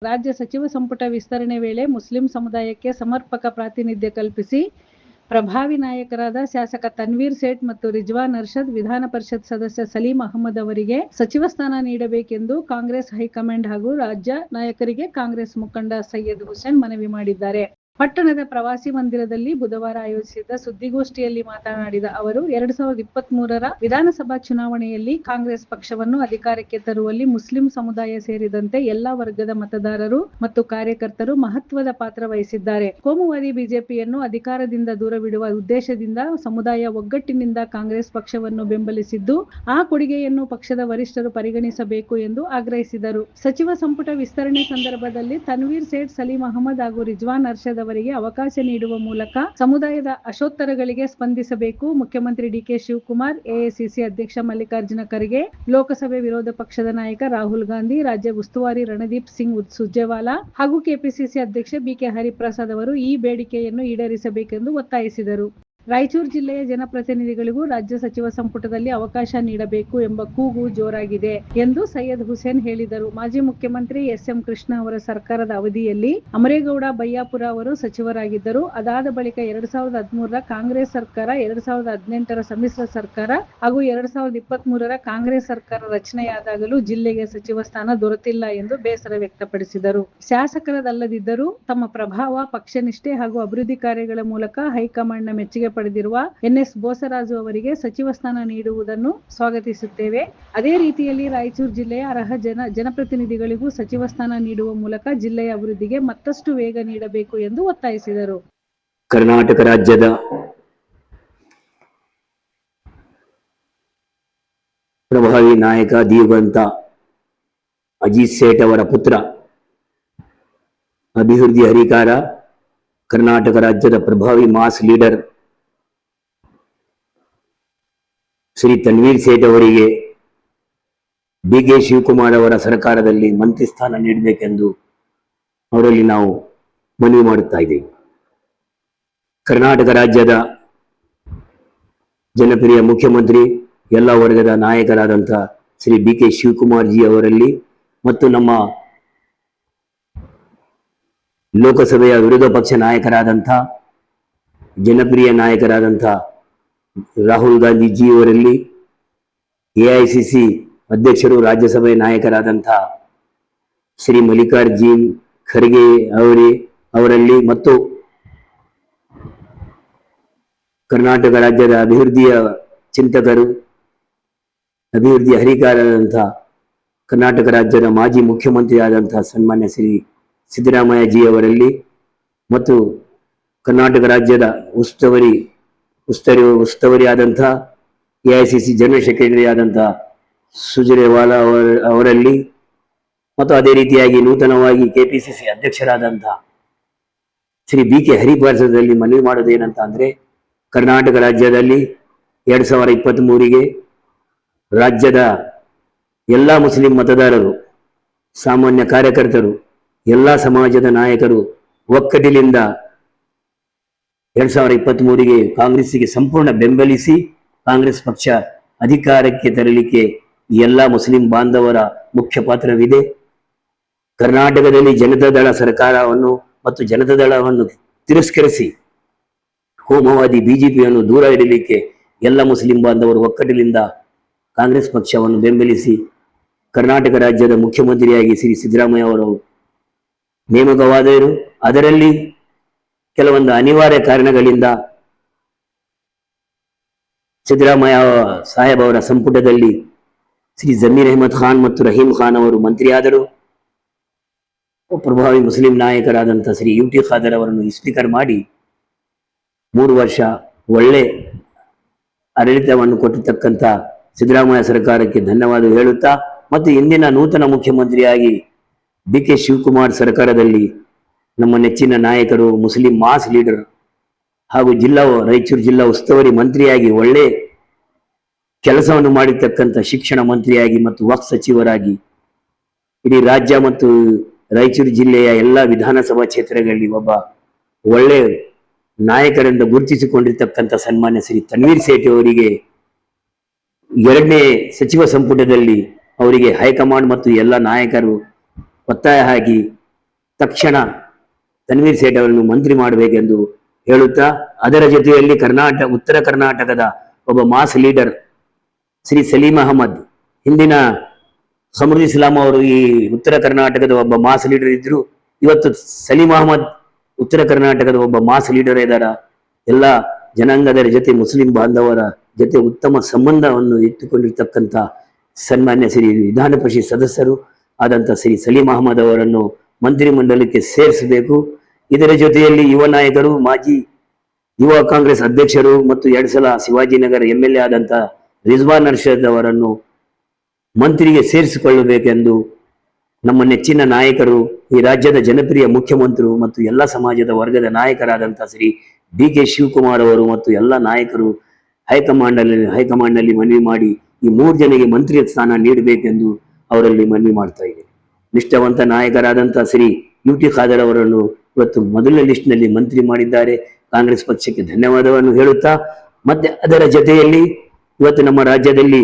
ರಾಜ್ಯ ಸಚಿವ ಸಂಪುಟ ವಿಸ್ತರಣೆ ವೇಳೆ ಮುಸ್ಲಿಂ ಸಮುದಾಯಕ್ಕೆ ಸಮರ್ಪಕ ಪ್ರಾತಿನಿಧ್ಯ ಕಲ್ಪಿಸಿ ಪ್ರಭಾವಿ ನಾಯಕರಾದ ಶಾಸಕ ತನ್ವೀರ್ ಸೇಠ್ ಮತ್ತು ರಿಜ್ವಾನ್ ಅರ್ಷದ್, ವಿಧಾನ ಪರಿಷತ್ ಸದಸ್ಯ ಸಲೀಂ ಅಹಮದ್ ಅವರಿಗೆ ಸಚಿವ ಸ್ಥಾನ ನೀಡಬೇಕೆಂದು ಕಾಂಗ್ರೆಸ್ ಹೈಕಮಾಂಡ್ ಹಾಗೂ ರಾಜ್ಯ ನಾಯಕರಿಗೆ ಕಾಂಗ್ರೆಸ್ ಮುಖಂಡ ಸೈಯದ್ ಹುಸೇನ್ ಮನವಿ ಮಾಡಿದ್ದಾರೆ. ಪಟ್ಟಣದ ಪ್ರವಾಸಿ ಮಂದಿರದಲ್ಲಿ ಬುಧವಾರ ಆಯೋಜಿಸಿದ್ದ ಸುದ್ದಿಗೋಷ್ಠಿಯಲ್ಲಿ ಮಾತನಾಡಿದ ಅವರು, 2023ರ ವಿಧಾನಸಭಾ ಚುನಾವಣೆಯಲ್ಲಿ ಕಾಂಗ್ರೆಸ್ ಪಕ್ಷವನ್ನು ಅಧಿಕಾರಕ್ಕೆ ತರುವಲ್ಲಿ ಮುಸ್ಲಿಂ ಸಮುದಾಯ ಸೇರಿದಂತೆ ಎಲ್ಲಾ ವರ್ಗದ ಮತದಾರರು ಮತ್ತು ಕಾರ್ಯಕರ್ತರು ಮಹತ್ವದ ಪಾತ್ರ ವಹಿಸಿದ್ದಾರೆ. ಕೋಮುವಾದಿ ಬಿಜೆಪಿಯನ್ನು ಅಧಿಕಾರದಿಂದ ದೂರವಿಡುವ ಉದ್ದೇಶದಿಂದ ಸಮುದಾಯ ಒಗ್ಗಟ್ಟಿನಿಂದ ಕಾಂಗ್ರೆಸ್ ಪಕ್ಷವನ್ನು ಬೆಂಬಲಿಸಿದ್ದು, ಆ ಕೊಡುಗೆಯನ್ನು ಪಕ್ಷದ ವರಿಷ್ಠರು ಪರಿಗಣಿಸಬೇಕು ಎಂದು ಆಗ್ರಹಿಸಿದರು. ಸಚಿವ ಸಂಪುಟ ವಿಸ್ತರಣೆ ಸಂದರ್ಭದಲ್ಲಿ ತನ್ವೀರ್ ಸೇಠ್, ಸಲೀಂ ಅಹಮದ್ ಹಾಗೂ ರಿಜ್ವಾನ್ ಅರ್ಷದ್ ಅವರಿಗೆ ಅವಕಾಶ ನೀಡುವ ಮೂಲಕ ಸಮುದಾಯದ ಆಶೋತ್ತರಗಳಿಗೆ ಸ್ಪಂದಿಸಬೇಕು. ಮುಖ್ಯಮಂತ್ರಿ ಡಿಕೆ ಶಿವಕುಮಾರ್, ಎಐಸಿಸಿ ಅಧ್ಯಕ್ಷ ಮಲ್ಲಿಕಾರ್ಜುನ ಖರ್ಗೆ, ಲೋಕಸಭೆ ವಿರೋಧ ಪಕ್ಷದ ನಾಯಕ ರಾಹುಲ್ ಗಾಂಧಿ, ರಾಜ್ಯ ಉಸ್ತುವಾರಿ ರಣದೀಪ್ ಸಿಂಗ್ ಸುರ್ಜೇವಾಲಾ ಹಾಗೂ ಕೆಪಿಸಿಸಿ ಅಧ್ಯಕ್ಷ ಬಿಕೆ ಹರಿಪ್ರಸಾದ್ ಅವರು ಈ ಬೇಡಿಕೆಯನ್ನು ಈಡೇರಿಸಬೇಕೆಂದು ಒತ್ತಾಯಿಸಿದರು. ರಾಯಚೂರು ಜಿಲ್ಲೆಯ ಜನಪ್ರತಿನಿಧಿಗಳಿಗೂ ರಾಜ್ಯ ಸಚಿವ ಸಂಪುಟದಲ್ಲಿ ಅವಕಾಶ ನೀಡಬೇಕು ಎಂಬ ಕೂಗು ಜೋರಾಗಿದೆ ಎಂದು ಸೈಯದ್ ಹುಸೇನ್ ಹೇಳಿದರು. ಮಾಜಿ ಮುಖ್ಯಮಂತ್ರಿ ಎಸ್. ಎಂ. ಕೃಷ್ಣ ಅವರ ಸರ್ಕಾರದ ಅವಧಿಯಲ್ಲಿ ಅಮರೇಗೌಡ ಬಯ್ಯಾಪುರ ಅವರು ಸಚಿವರಾಗಿದ್ದರು. ಅದಾದ ಬಳಿಕ 2013ರ ಕಾಂಗ್ರೆಸ್ ಸರ್ಕಾರ, 2018ರ ಸಮ್ಮಿಶ್ರ ಸರ್ಕಾರ ಹಾಗೂ 2023ರ ಕಾಂಗ್ರೆಸ್ ಸರ್ಕಾರ ರಚನೆಯಾದಾಗಲೂ ಜಿಲ್ಲೆಗೆ ಸಚಿವ ಸ್ಥಾನ ದೊರೆತಿಲ್ಲ ಎಂದು ಬೇಸರ ವ್ಯಕ್ತಪಡಿಸಿದರು. ಶಾಸಕರದಲ್ಲದಿದ್ದರೂ ತಮ್ಮ ಪ್ರಭಾವ, ಪಕ್ಷನಿಷ್ಠೆ ಹಾಗೂ ಅಭಿವೃದ್ಧಿ ಕಾರ್ಯಗಳ ಮೂಲಕ ಹೈಕಮಾಂಡ್ನ ಮೆಚ್ಚುಗೆ ಪಡೆದಿರುವ ಎನ್.ಎಸ್. ಬೋಸರಾಜು ಅವರಿಗೆ ಸಚಿವ ಸ್ಥಾನ ನೀಡುವುದನ್ನು ಸ್ವಾಗತಿಸುತ್ತೇವೆ. ಅದೇ ರೀತಿಯಲ್ಲಿ ರಾಯಚೂರು ಜಿಲ್ಲೆಯ ಅರ್ಹ ಜನಪ್ರತಿನಿಧಿಗಳಿಗೂ ಸಚಿವ ಸ್ಥಾನ ನೀಡುವ ಮೂಲಕ ಜಿಲ್ಲೆಯ ಅಭಿವೃದ್ಧಿಗೆ ಮತ್ತಷ್ಟು ವೇಗ ನೀಡಬೇಕು ಎಂದು ಒತ್ತಾಯಿಸಿದರು. ಕರ್ನಾಟಕ ರಾಜ್ಯದ ಪ್ರಭಾವಿ ನಾಯಕ ದಿವಂಗತ ಅಜಿತ್ ಸೇಠ್ ಅವರ ಪುತ್ರ, ಅಭಿವೃದ್ಧಿ ಹರಿಕಾರ, ಕರ್ನಾಟಕ ರಾಜ್ಯದ ಪ್ರಭಾವಿ ಮಾಸ್ ಲೀಡರ್ ಶ್ರೀ ತನ್ವೀರ್ ಸೇಠ್ ಅವರಿಗೆ ಡಿ.ಕೆ. ಶಿವಕುಮಾರ್ ಅವರ ಸರ್ಕಾರದಲ್ಲಿ ಮಂತ್ರಿ ಸ್ಥಾನ ನೀಡಬೇಕೆಂದು ಅವರಲ್ಲಿ ನಾವು ಮನವಿ ಮಾಡುತ್ತಾ ಇದ್ದೇವೆ. ಕರ್ನಾಟಕ ರಾಜ್ಯದ ಜನಪ್ರಿಯ ಮುಖ್ಯಮಂತ್ರಿ, ಎಲ್ಲ ವರ್ಗದ ನಾಯಕರಾದಂಥ ಶ್ರೀ ಡಿ.ಕೆ. ಶಿವಕುಮಾರ್ ಜಿ ಅವರಲ್ಲಿ ಮತ್ತು ನಮ್ಮ ಲೋಕಸಭೆಯ ವಿರೋಧ ಪಕ್ಷ ನಾಯಕರಾದಂಥ ಜನಪ್ರಿಯ ನಾಯಕರಾದಂಥ ರಾಹುಲ್ ಗಾಂಧಿ ಜಿ ಅವರಲ್ಲಿ, ಎಐಸಿಸಿ ಅಧ್ಯಕ್ಷರು, ರಾಜ್ಯಸಭೆ ನಾಯಕರಾದಂಥ ಶ್ರೀ ಮಲ್ಲಿಕಾರ್ಜುನ್ ಖರ್ಗೆ ಅವರಲ್ಲಿ ಮತ್ತು ಕರ್ನಾಟಕ ರಾಜ್ಯದ ಅಭಿವೃದ್ಧಿಯ ಚಿಂತಕರು, ಅಭಿವೃದ್ಧಿ ಹರಿಕಾರರಾದಂಥ ಕರ್ನಾಟಕ ರಾಜ್ಯದ ಮಾಜಿ ಮುಖ್ಯಮಂತ್ರಿ ಆದಂಥ ಸನ್ಮಾನ್ಯ ಶ್ರೀ ಸಿದ್ದರಾಮಯ್ಯ ಜಿ ಅವರಲ್ಲಿ ಮತ್ತು ಕರ್ನಾಟಕ ರಾಜ್ಯದ ಉಸ್ತುವಾರಿ ಆದಂಥ ಎಐಸಿಸಿ ಜನರಲ್ ಸೆಕ್ರೆಟರಿ ಆದಂಥ ಸುರ್ಜೇವಾಲಾ ಅವರಲ್ಲಿ ಮತ್ತು ಅದೇ ರೀತಿಯಾಗಿ ನೂತನವಾಗಿ ಕೆಪಿಸಿಸಿ ಅಧ್ಯಕ್ಷರಾದಂಥ ಶ್ರೀ ಬಿ.ಕೆ. ಹರಿಪ್ರಸಾದಲ್ಲಿ ಮನವಿ ಮಾಡೋದೇನಂತ ಅಂದರೆ, ಕರ್ನಾಟಕ ರಾಜ್ಯದಲ್ಲಿ 2023ಗೆ ರಾಜ್ಯದ ಎಲ್ಲ ಮುಸ್ಲಿಂ ಮತದಾರರು, ಸಾಮಾನ್ಯ ಕಾರ್ಯಕರ್ತರು, ಎಲ್ಲ ಸಮಾಜದ ನಾಯಕರು ಒಕ್ಕಟ್ಟಿನಿಂದ 2023ಗೆ ಕಾಂಗ್ರೆಸ್ಸಿಗೆ ಸಂಪೂರ್ಣ ಬೆಂಬಲಿಸಿ ಕಾಂಗ್ರೆಸ್ ಪಕ್ಷ ಅಧಿಕಾರಕ್ಕೆ ತರಲಿಕ್ಕೆ ಎಲ್ಲ ಮುಸ್ಲಿಂ ಬಾಂಧವರ ಮುಖ್ಯ ಪಾತ್ರವಿದೆ. ಕರ್ನಾಟಕದಲ್ಲಿ ಜನತಾದಳ ಸರ್ಕಾರವನ್ನು ಮತ್ತು ಜನತಾದಳವನ್ನು ತಿರಸ್ಕರಿಸಿ ಕೋಮುವಾದಿ ಬಿಜೆಪಿಯನ್ನು ದೂರ ಇಡಲಿಕ್ಕೆ ಎಲ್ಲ ಮುಸ್ಲಿಂ ಬಾಂಧವರು ಒಕ್ಕಟ್ಟಿನಿಂದ ಕಾಂಗ್ರೆಸ್ ಪಕ್ಷವನ್ನು ಬೆಂಬಲಿಸಿ ಕರ್ನಾಟಕ ರಾಜ್ಯದ ಮುಖ್ಯಮಂತ್ರಿಯಾಗಿ ಶ್ರೀ ಸಿದ್ದರಾಮಯ್ಯ ಅವರು ನೇಮಕವಾದರು. ಅದರಲ್ಲಿ ಕೆಲವೊಂದು ಅನಿವಾರ್ಯ ಕಾರಣಗಳಿಂದ ಸಿದ್ದರಾಮಯ್ಯ ಸಾಹೇಬ್ ಅವರ ಸಂಪುಟದಲ್ಲಿ ಶ್ರೀ ಜಮೀರ್ ಅಹಮದ್ ಖಾನ್ ಮತ್ತು ರಹೀಂ ಖಾನ್ ಅವರು ಮಂತ್ರಿಯಾದರು. ಪ್ರಭಾವಿ ಮುಸ್ಲಿಂ ನಾಯಕರಾದಂಥ ಶ್ರೀ ಯುಟಿ ಖಾದರ್ ಅವರನ್ನು ಸ್ಪೀಕರ್ ಮಾಡಿ 3 ವರ್ಷ ಒಳ್ಳೆ ಆಡಳಿತವನ್ನು ಕೊಟ್ಟಿರ್ತಕ್ಕಂಥ ಸಿದ್ದರಾಮಯ್ಯ ಸರ್ಕಾರಕ್ಕೆ ಧನ್ಯವಾದ ಹೇಳುತ್ತಾ, ಮತ್ತು ಇಂದಿನ ನೂತನ ಮುಖ್ಯಮಂತ್ರಿಯಾಗಿ ಡಿ.ಕೆ. ಶಿವಕುಮಾರ್ ಸರ್ಕಾರದಲ್ಲಿ ನಮ್ಮ ನೆಚ್ಚಿನ ನಾಯಕರು, ಮುಸ್ಲಿಂ ಮಾಸ್ ಲೀಡರ್ ಹಾಗೂ ರಾಯಚೂರು ಜಿಲ್ಲಾ ಉಸ್ತುವಾರಿ ಮಂತ್ರಿಯಾಗಿ ಒಳ್ಳೆ ಕೆಲಸವನ್ನು ಮಾಡಿರ್ತಕ್ಕಂಥ ಶಿಕ್ಷಣ ಮಂತ್ರಿಯಾಗಿ ಮತ್ತು ವಕ್ಫ್ ಸಚಿವರಾಗಿ ಇಡೀ ರಾಜ್ಯ ಮತ್ತು ರಾಯಚೂರು ಜಿಲ್ಲೆಯ ಎಲ್ಲ ವಿಧಾನಸಭಾ ಕ್ಷೇತ್ರಗಳಲ್ಲಿ ಒಬ್ಬ ಒಳ್ಳೆ ನಾಯಕರಿಂದ ಗುರುತಿಸಿಕೊಂಡಿರ್ತಕ್ಕಂಥ ಸನ್ಮಾನ್ಯ ಶ್ರೀ ತನ್ವೀರ್ ಸೇಠ್ ಅವರಿಗೆ 2ನೇ ಸಚಿವ ಸಂಪುಟದಲ್ಲಿ ಅವರಿಗೆ ಹೈಕಮಾಂಡ್ ಮತ್ತು ಎಲ್ಲ ನಾಯಕರು ಒತ್ತಾಯ ಹಾಕಿ ತಕ್ಷಣ ತನ್ವೀರ್ ಸೇಠ್ ಅವರನ್ನು ಮಂತ್ರಿ ಮಾಡಬೇಕೆಂದು ಹೇಳುತ್ತಾ, ಅದರ ಜೊತೆಯಲ್ಲಿ ಉತ್ತರ ಕರ್ನಾಟಕದ ಒಬ್ಬ ಮಾಸ್ ಲೀಡರ್ ಶ್ರೀ ಸಲೀಂ ಅಹಮದ್, ಹಿಂದಿನ ಸಮೃದ್ಧಿ ಇಸ್ಲಾಂ ಅವರು ಈ ಉತ್ತರ ಕರ್ನಾಟಕದ ಒಬ್ಬ ಮಾಸ್ ಲೀಡರ್ ಇದ್ರು. ಇವತ್ತು ಸಲೀಂ ಅಹಮದ್ ಉತ್ತರ ಕರ್ನಾಟಕದ ಒಬ್ಬ ಮಾಸ್ ಲೀಡರ್ ಇದ್ದಾರ. ಎಲ್ಲ ಜನಾಂಗದ ಜೊತೆ ಮುಸ್ಲಿಂ ಬಾಂಧವರ ಜೊತೆ ಉತ್ತಮ ಸಂಬಂಧವನ್ನು ಇಟ್ಟುಕೊಂಡಿರ್ತಕ್ಕಂಥ ಸನ್ಮಾನ್ಯ ಶ್ರೀ ವಿಧಾನ ಪರಿಷತ್ ಸದಸ್ಯರು ಆದಂಥ ಶ್ರೀ ಸಲೀಂ ಅಹಮದ್ ಅವರನ್ನು ಮಂತ್ರಿಮಂಡಲಕ್ಕೆ ಸೇರಿಸಬೇಕು. ಇದರ ಜೊತೆಯಲ್ಲಿ ಯುವ ನಾಯಕರು, ಮಾಜಿ ಯುವ ಕಾಂಗ್ರೆಸ್ ಅಧ್ಯಕ್ಷರು ಮತ್ತು 2 ಸಲ ಶಿವಾಜಿನಗರ MLA ಆದಂಥ ರಿಜ್ವಾನ್ ಅರ್ಷದ್ ಅವರನ್ನು ಮಂತ್ರಿಗೆ ಸೇರಿಸಿಕೊಳ್ಳಬೇಕೆಂದು ನಮ್ಮ ನೆಚ್ಚಿನ ನಾಯಕರು, ಈ ರಾಜ್ಯದ ಜನಪ್ರಿಯ ಮುಖ್ಯಮಂತ್ರಿ ಮತ್ತು ಎಲ್ಲ ಸಮಾಜದ ವರ್ಗದ ನಾಯಕರಾದಂಥ ಶ್ರೀ DK ಶಿವಕುಮಾರ್ ಅವರು ಮತ್ತು ಎಲ್ಲ ನಾಯಕರು ಹೈಕಮಾಂಡ್ನಲ್ಲಿ ಮನವಿ ಮಾಡಿ ಈ 3 ಜನರಿಗೆ ಮಂತ್ರಿ ಸ್ಥಾನ ನೀಡಬೇಕೆಂದು ಅವರಲ್ಲಿ ಮನವಿ ಮಾಡ್ತಾ ಇದ್ದೇನೆ. ನಿಷ್ಠಾವಂತ ನಾಯಕರಾದಂಥ ಶ್ರೀ UT ಖಾದರ್ ಅವರನ್ನು ಇವತ್ತು ಮೊದಲನೇ ಲಿಸ್ಟ್ನಲ್ಲಿ ಮಂತ್ರಿ ಮಾಡಿದ್ದಾರೆ. ಕಾಂಗ್ರೆಸ್ ಪಕ್ಷಕ್ಕೆ ಧನ್ಯವಾದವನ್ನು ಹೇಳುತ್ತಾ, ಮತ್ತೆ ಅದರ ಜೊತೆಯಲ್ಲಿ ಇವತ್ತು ನಮ್ಮ ರಾಜ್ಯದಲ್ಲಿ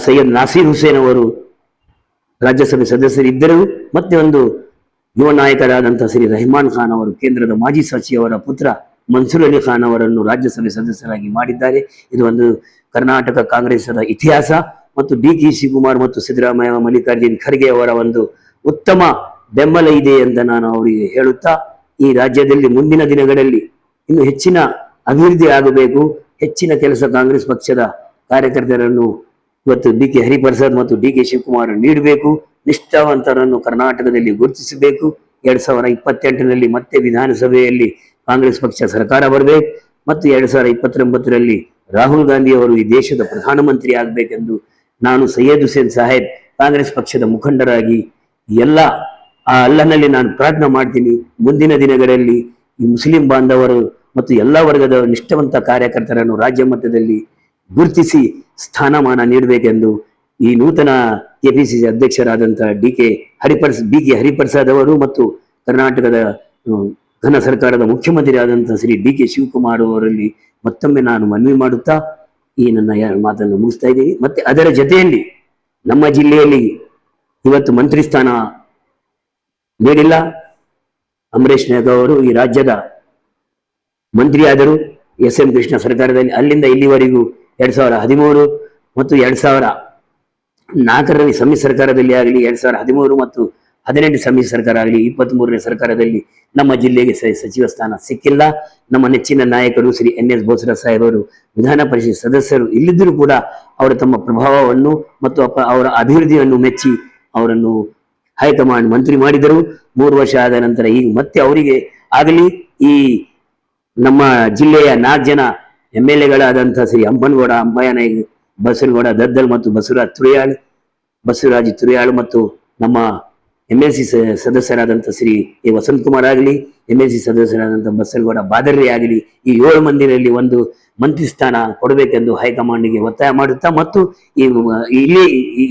ಸೈಯದ್ ನಾಸೀರ್ ಹುಸೇನ್ ಅವರು ರಾಜ್ಯಸಭೆ ಸದಸ್ಯರಿದ್ದರು. ಮತ್ತೆ ಒಂದು ಯುವ ನಾಯಕರಾದಂತಹ ಶ್ರೀ ರೆಹಮಾನ್ ಖಾನ್ ಅವರು ಕೇಂದ್ರದ ಮಾಜಿ ಸಚಿವರ ಪುತ್ರ ಮನ್ಸೂರ್ ಅಲಿ ಖಾನ್ ಅವರನ್ನು ರಾಜ್ಯಸಭೆ ಸದಸ್ಯರಾಗಿ ಮಾಡಿದ್ದಾರೆ. ಇದು ಒಂದು ಕರ್ನಾಟಕ ಕಾಂಗ್ರೆಸ್ನ ಇತಿಹಾಸ ಮತ್ತು DK ಶಿವಕುಮಾರ್ ಮತ್ತು ಸಿದ್ದರಾಮಯ್ಯ, ಮಲ್ಲಿಕಾರ್ಜುನ್ ಖರ್ಗೆ ಅವರ ಒಂದು ಉತ್ತಮ ಬೆಂಬಲ ಇದೆ ಅಂತ ನಾನು ಅವರಿಗೆ ಹೇಳುತ್ತಾ, ಈ ರಾಜ್ಯದಲ್ಲಿ ಮುಂದಿನ ದಿನಗಳಲ್ಲಿ ಇನ್ನು ಹೆಚ್ಚಿನ ಅಭಿವೃದ್ಧಿ ಆಗಬೇಕು. ಹೆಚ್ಚಿನ ಕೆಲಸ ಕಾಂಗ್ರೆಸ್ ಪಕ್ಷದ ಕಾರ್ಯಕರ್ತರನ್ನು ಇವತ್ತು DK ಹರಿಪ್ರಸಾದ್ ಮತ್ತು DK ಶಿವಕುಮಾರ್ ನೀಡಬೇಕು. ನಿಷ್ಠಾವಂತರನ್ನು ಕರ್ನಾಟಕದಲ್ಲಿ ಗುರುತಿಸಬೇಕು. 2028ರಲ್ಲಿ ಮತ್ತೆ ವಿಧಾನಸಭೆಯಲ್ಲಿ ಕಾಂಗ್ರೆಸ್ ಪಕ್ಷ ಸರ್ಕಾರ ಬರಬೇಕು ಮತ್ತು 2029ರಲ್ಲಿ ರಾಹುಲ್ ಗಾಂಧಿ ಅವರು ಈ ದೇಶದ ಪ್ರಧಾನಮಂತ್ರಿ ಆಗಬೇಕೆಂದು ನಾನು ಸೈಯದ್ ಹುಸೇನ್ ಸಾಹೇಬ್ ಕಾಂಗ್ರೆಸ್ ಪಕ್ಷದ ಮುಖಂಡರಾಗಿ ಎಲ್ಲ ಆ ಅಲ್ಲನಲ್ಲಿ ನಾನು ಪ್ರಾರ್ಥನೆ ಮಾಡ್ತೀನಿ. ಮುಂದಿನ ದಿನಗಳಲ್ಲಿ ಈ ಮುಸ್ಲಿಂ ಬಾಂಧವರು ಮತ್ತು ಎಲ್ಲ ವರ್ಗದ ನಿಷ್ಠಾವಂತ ಕಾರ್ಯಕರ್ತರನ್ನು ರಾಜ್ಯ ಮಟ್ಟದಲ್ಲಿ ಗುರುತಿಸಿ ಸ್ಥಾನಮಾನ ನೀಡಬೇಕೆಂದು ಈ ನೂತನ KPCC ಅಧ್ಯಕ್ಷರಾದಂತಹ BK ಹರಿಪ್ರಸಾದ್ ಅವರು ಮತ್ತು ಕರ್ನಾಟಕದ ಘನ ಸರ್ಕಾರದ ಮುಖ್ಯಮಂತ್ರಿ ಆದಂತಹ ಶ್ರೀ DK ಶಿವಕುಮಾರ್ ಅವರಲ್ಲಿ ಮತ್ತೊಮ್ಮೆ ನಾನು ಮನವಿ ಮಾಡುತ್ತಾ ಈ ನನ್ನ ಮಾತನ್ನು ಮುಗಿಸ್ತಾ ಇದ್ದೀನಿ. ಮತ್ತೆ ಅದರ ಜೊತೆಯಲ್ಲಿ ನಮ್ಮ ಜಿಲ್ಲೆಯಲ್ಲಿ ಇವತ್ತು ಮಂತ್ರಿ ಸ್ಥಾನ ನೀಡಿಲ್ಲ. ಅಂಬರೀಶ್ ನಾಯಕ್ ಅವರು ಈ ರಾಜ್ಯದ ಮಂತ್ರಿ ಆದರು SM ಕೃಷ್ಣ ಸರ್ಕಾರದಲ್ಲಿ. ಅಲ್ಲಿಂದ ಇಲ್ಲಿವರೆಗೂ 2013 ಮತ್ತು 2004ರಲ್ಲಿ ಸಮ್ಮಿಶ್ರ ಸರ್ಕಾರದಲ್ಲಿ ಆಗಲಿ, 2013 ಮತ್ತು 18 ಸಮ್ಮಿಶ್ರ ಸರ್ಕಾರ ಆಗಲಿ, 23ನೇ ಸರ್ಕಾರದಲ್ಲಿ ನಮ್ಮ ಜಿಲ್ಲೆಗೆ ಸಚಿವ ಸ್ಥಾನ ಸಿಕ್ಕಿಲ್ಲ. ನಮ್ಮ ನೆಚ್ಚಿನ ನಾಯಕರು ಶ್ರೀ NS ಬೋಸರ ಸಾಹೇಬರು ವಿಧಾನ ಪರಿಷತ್ ಸದಸ್ಯರು ಇಲ್ಲಿದ್ದರೂ ಕೂಡ ಅವರು ತಮ್ಮ ಪ್ರಭಾವವನ್ನು ಮತ್ತು ಅವರ ಅಭಿವೃದ್ಧಿಯನ್ನು ಮೆಚ್ಚಿ ಅವರನ್ನು ಹೈಕಮಾಂಡ್ ಮಂತ್ರಿ ಮಾಡಿದರು. 3 ವರ್ಷ ಆದ ನಂತರ ಈಗ ಮತ್ತೆ ಅವರಿಗೆ ಆಗಲಿ ಈ ನಮ್ಮ ಜಿಲ್ಲೆಯ 4 ಜನ MLAಗಳಾದಂತಹ ಶ್ರೀ ಅಂಬನಗೌಡ, ಅಂಬಯ್ಯನಾಯ್ಕ, ಬಸನಗೌಡ ದದ್ದಲ್ ಮತ್ತು ಬಸವರಾಜ್ ತುರಿಯಾಳು ಮತ್ತು ನಮ್ಮ MLC ಸದಸ್ಯರಾದಂಥ ಶ್ರೀ ವಸಂತ್ ಕುಮಾರ್ ಆಗಲಿ, MLC ಸದಸ್ಯರಾದಂಥ ಬಸನಗೌಡ ಬಾದರ್ರಿ ಆಗಲಿ, ಈ 7 ಮಂದಿರಲ್ಲಿ ಒಂದು ಮಂತ್ರಿ ಸ್ಥಾನ ಕೊಡಬೇಕೆಂದು ಹೈಕಮಾಂಡ್ಗೆ ಒತ್ತಾಯ ಮಾಡುತ್ತಾ ಮತ್ತು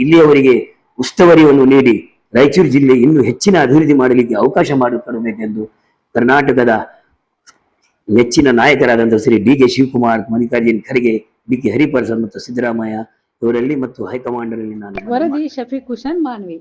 ಇಲ್ಲಿಯವರಿಗೆ ಉಸ್ತುವಾರಿಯನ್ನು ನೀಡಿ ರಾಯಚೂರು ಜಿಲ್ಲೆ ಇನ್ನೂ ಹೆಚ್ಚಿನ ಅಭಿವೃದ್ಧಿ ಮಾಡಲಿಕ್ಕೆ ಅವಕಾಶ ಮಾಡಿಕೊಡಬೇಕೆಂದು ಕರ್ನಾಟಕದ ನೆಚ್ಚಿನ ನಾಯಕರಾದಂಥ ಶ್ರೀ DK ಶಿವಕುಮಾರ್, ಮಲ್ಲಿಕಾರ್ಜುನ್ ಖರ್ಗೆ, DK ಹರಿಪ್ರಸಾದ್ ಮತ್ತು ಸಿದ್ದರಾಮಯ್ಯ ಇವರಲ್ಲಿ ಮತ್ತು ಹೈಕಮಾಂಡ್ನಲ್ಲಿ ನಾನು ವರದಿ ಶಫೀಕ್ ಹುಸೇನ್ ಮಾನ್ವಿ.